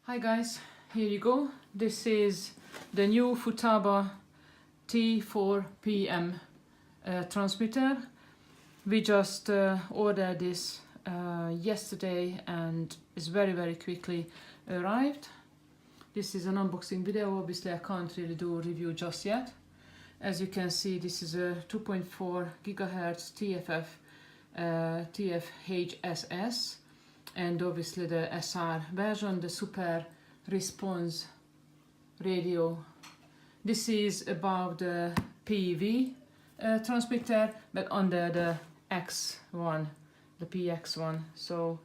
Hi guys, here you go. This is the new Futaba T4PM transmitter. We just ordered this yesterday and it's very quickly arrived. This is an unboxing video. Obviously I can't really do a review just yet. As you can see, this is a 2.4 gigahertz TFHSS, and obviously the SR version, the super response radio. This is above the PV transmitter, but under the X1, the PX one. So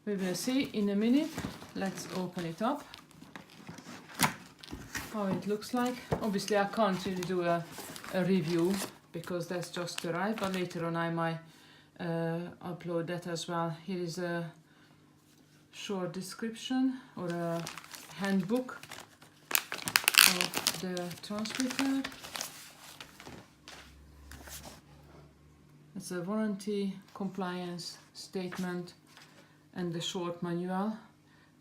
we will see in a minute. Let's open it up, how it looks like. Obviously I can't really do a review because that's just arrived, but later on I might upload that as well. Here is a short description or a handbook of the transmitter. It's a warranty compliance statement and the short manual.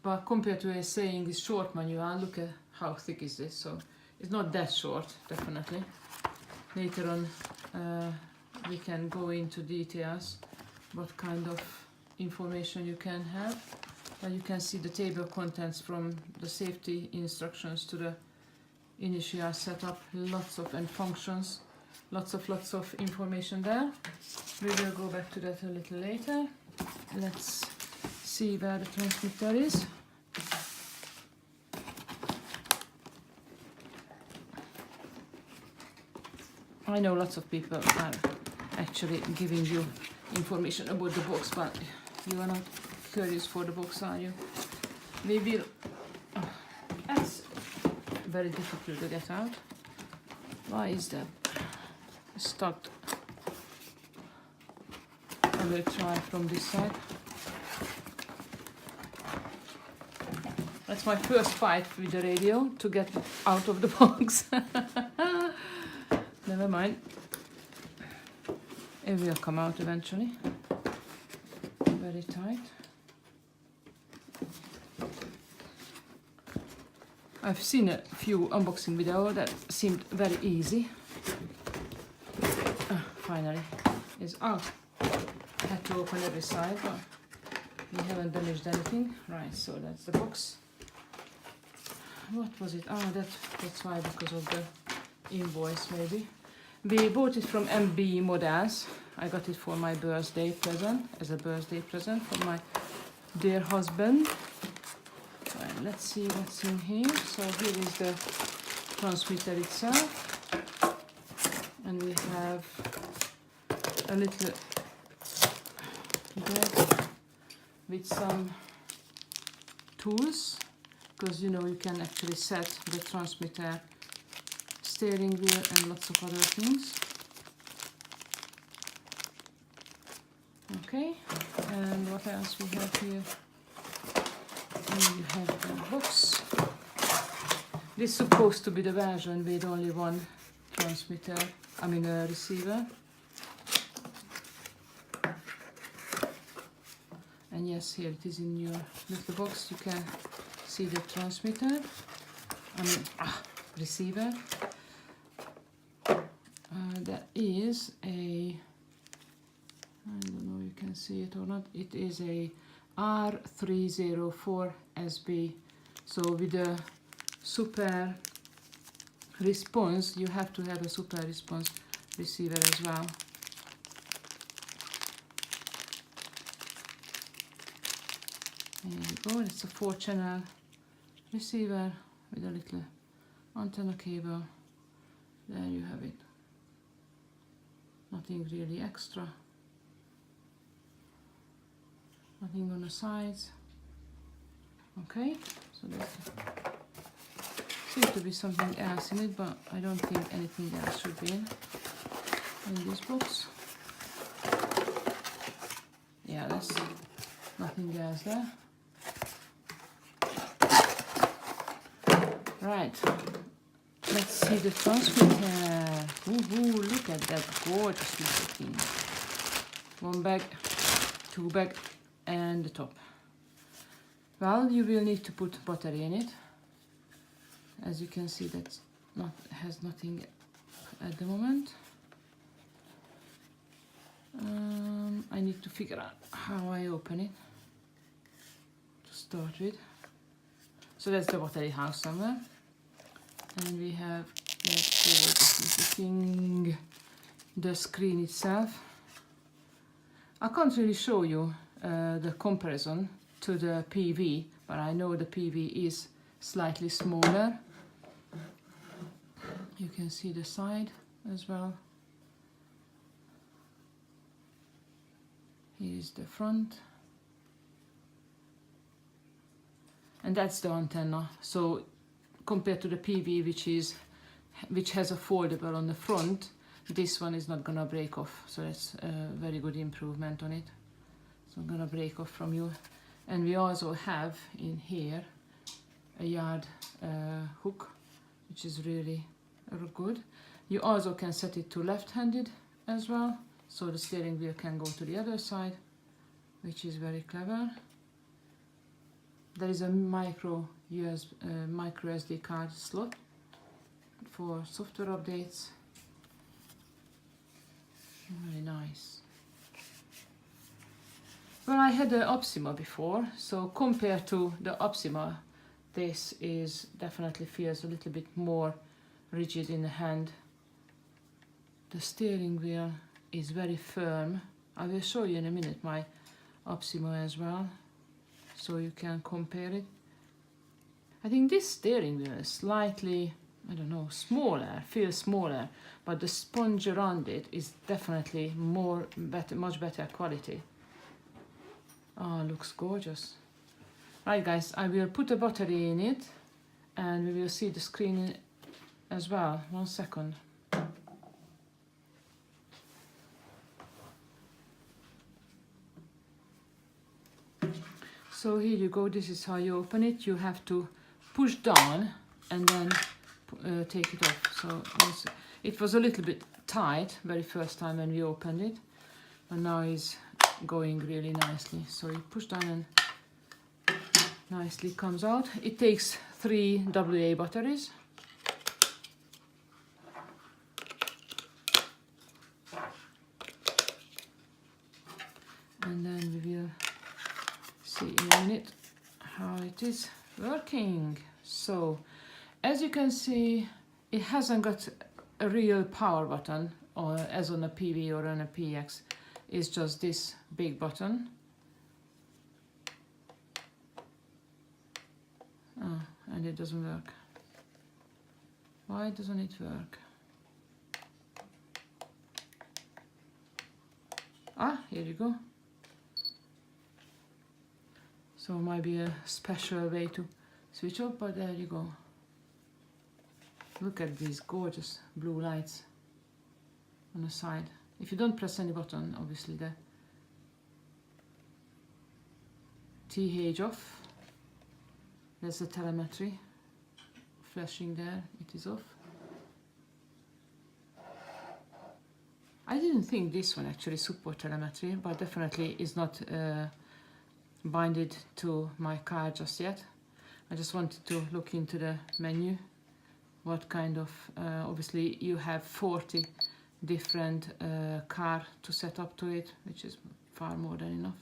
But compared to saying this short manual, look at how thick is this. So it's not that short, definitely. Later on we can go into details what kind of information you can have. You can see the table of contents from the safety instructions to the initial setup, lots of and functions, lots of information there. We will go back to that a little later. Let's see where the transmitter is. I know lots of people are actually giving you information about the box, but you are not curious for the box, are you? We will. That's very difficult to get out. Why is that stuck? I will try from this side. That's my first fight with the radio, to get out of the box. Never mind. It will come out eventually. Very tight. I've seen a few unboxing videos that seemed very easy. Finally, it's out. I had to open every side, but we haven't damaged anything. Right, so that's the box. What was it? Oh, that's why, because of the invoice maybe. We bought it from MB Models. I got it for my birthday present, as a birthday present from my dear husband. Right, let's see what's in here. So here is the transmitter itself, and we have a little bag with some tools, because you know you can actually set the transmitter, steering wheel and lots of other things. Okay, and what else we have here? You have the box. This is supposed to be the version with only one transmitter, I mean a receiver. And yes, here it is in your little box. You can see the transmitter, I mean receiver. That is a, I don't know if you can see it or not, it is a R304SB. So with the super response, you have to have a super response receiver as well. There you go, it's a 4-channel receiver with a little antenna cable. There you have it. Nothing really extra. Nothing on the sides. Okay, so there seems to be something else in it, but I don't think anything else should be in this box. Yeah, there's nothing else there. Right, let's see the transmitter. Ooh, look at that gorgeous little thing. One bag, two bag, and the top. Well, you will need to put battery in it. As you can see, that has nothing at the moment. I need to figure out how I open it to start with. So that's the battery house somewhere. And we have this thing, the screen itself. I can't really show you the comparison to the PV, but I know the PV is slightly smaller. You can see the side as well. Here is the front. And that's the antenna. So compared to the PV, which has a foldable on the front, this one is not gonna break off. So that's a very good improvement on it. So I'm gonna break off from you. And we also have in here a yard hook, which is really good. You also can set it to left-handed as well, so the steering wheel can go to the other side, which is very clever. There is a micro SD card slot for software updates. Very nice. Well, I had the Optima before, so compared to the Optima, this is definitely feels a little bit more rigid in the hand. The steering wheel is very firm. I will show you in a minute my Optima as well, so you can compare it. I think this steering wheel is slightly, I don't know, smaller, feels smaller, but the sponge around it is definitely much better quality. Oh, looks gorgeous. Right guys, I will put a battery in it and we will see the screen as well. 1 second. So here you go, this is how you open it. You have to push down and then take it off. So it was a little bit tight very first time when we opened it, but now it's going really nicely. So you push down and nicely comes out. It takes 3 AA batteries. And then we will see in a minute how it is working. So as you can see, it hasn't got a real power button or as on a PV or on a PX. It's just this big button. Oh, and it doesn't work. Why doesn't it work? Ah, here you go. So might be a special way to switch off, but there you go. Look at these gorgeous blue lights on the side. If you don't press any button, obviously the TH off. There's the telemetry flashing there, it is off. I didn't think this one actually support telemetry, but definitely is not binded to my car just yet. I just wanted to look into the menu, what kind of, obviously you have 40 different car to set up to it, which is far more than enough.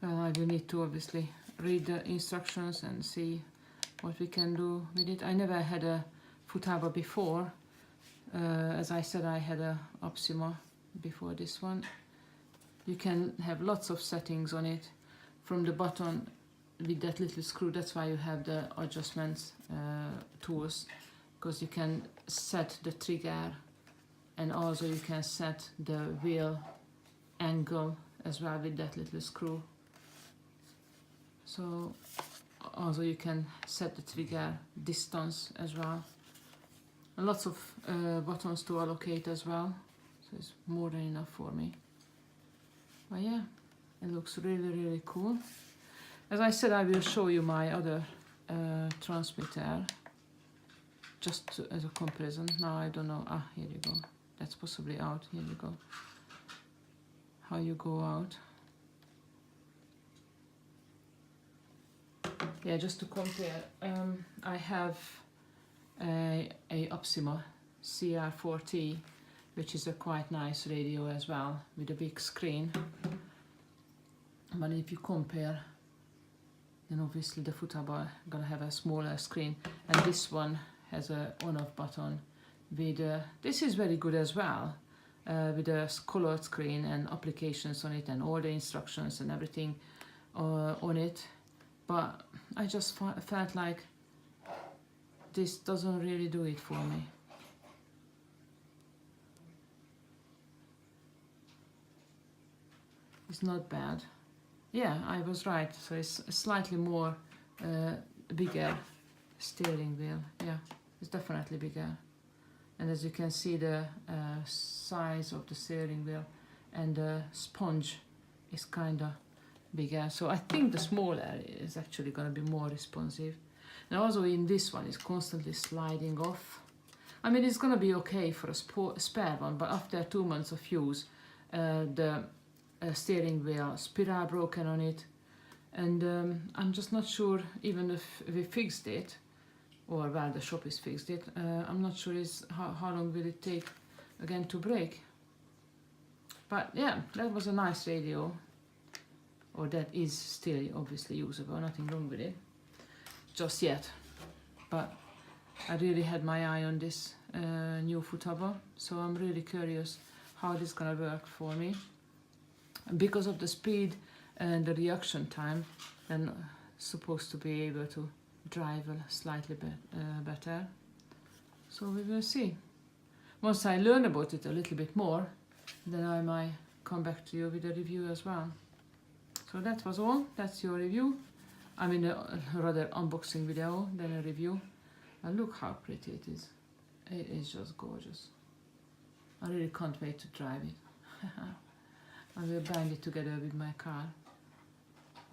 Well, I will need to obviously read the instructions and see what we can do with it. I never had a Futaba before. As I said, I had a Optima before this one. You can have lots of settings on it from the button with that little screw. That's why you have the adjustments tools, because you can set the trigger and also you can set the wheel angle as well with that little screw. So also you can set the trigger distance as well. And lots of buttons to allocate as well, so it's more than enough for me. But yeah, it looks really cool. As I said, I will show you my other transmitter just as a comparison. Now I don't know, here you go, that's possibly out, here you go. how you go out. Yeah, just to compare, I have a Opsima CR4T, which is a quite nice radio as well, with a big screen. But if you compare, then obviously the Futaba gonna have a smaller screen, and this one has a on-off button with this is very good as well, with a colored screen and applications on it and all the instructions and everything on it. But I just felt like this doesn't really do it for me. It's not bad. Yeah, I was right. So it's a slightly more bigger steering wheel. Yeah, it's definitely bigger. And as you can see, the size of the steering wheel and the sponge is kind of bigger. So I think the smaller is actually going to be more responsive. And also in this one, it's constantly sliding off. I mean, it's going to be okay for a spare one, but after 2 months of use, the steering wheel spiral broken on it, and I'm just not sure, even if we fixed it, or well, the shop is fixed it, I'm not sure how long will it take again to break. But yeah, that was a nice radio, or that is still obviously usable, nothing wrong with it just yet. But I really had my eye on this new Futaba, so I'm really curious how this is gonna work for me. Because of the speed and the reaction time, then supposed to be able to drive slightly better. So we will see. Once I learn about it a little bit more, then I might come back to you with a review as well. So that was all. That's your review. I mean, a rather unboxing video than a review. And look how pretty it is. It is just gorgeous. I really can't wait to drive it. I will bind it together with my car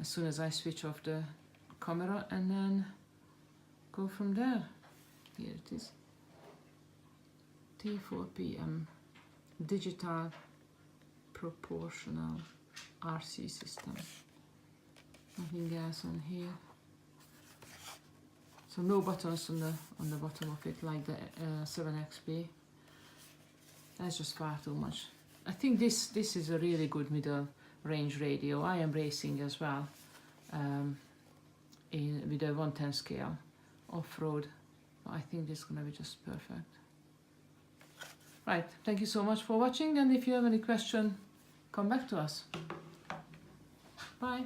as soon as I switch off the camera, and then go from there. Here it is. T4PM digital proportional RC system. Nothing else on here. So no buttons on the bottom of it like the 7XP. That's just far too much. I think this is a really good middle range radio. I am racing as well with a 110 scale off-road. I think this is gonna be just perfect. Right, thank you so much for watching, and if you have any question, come back to us. Bye.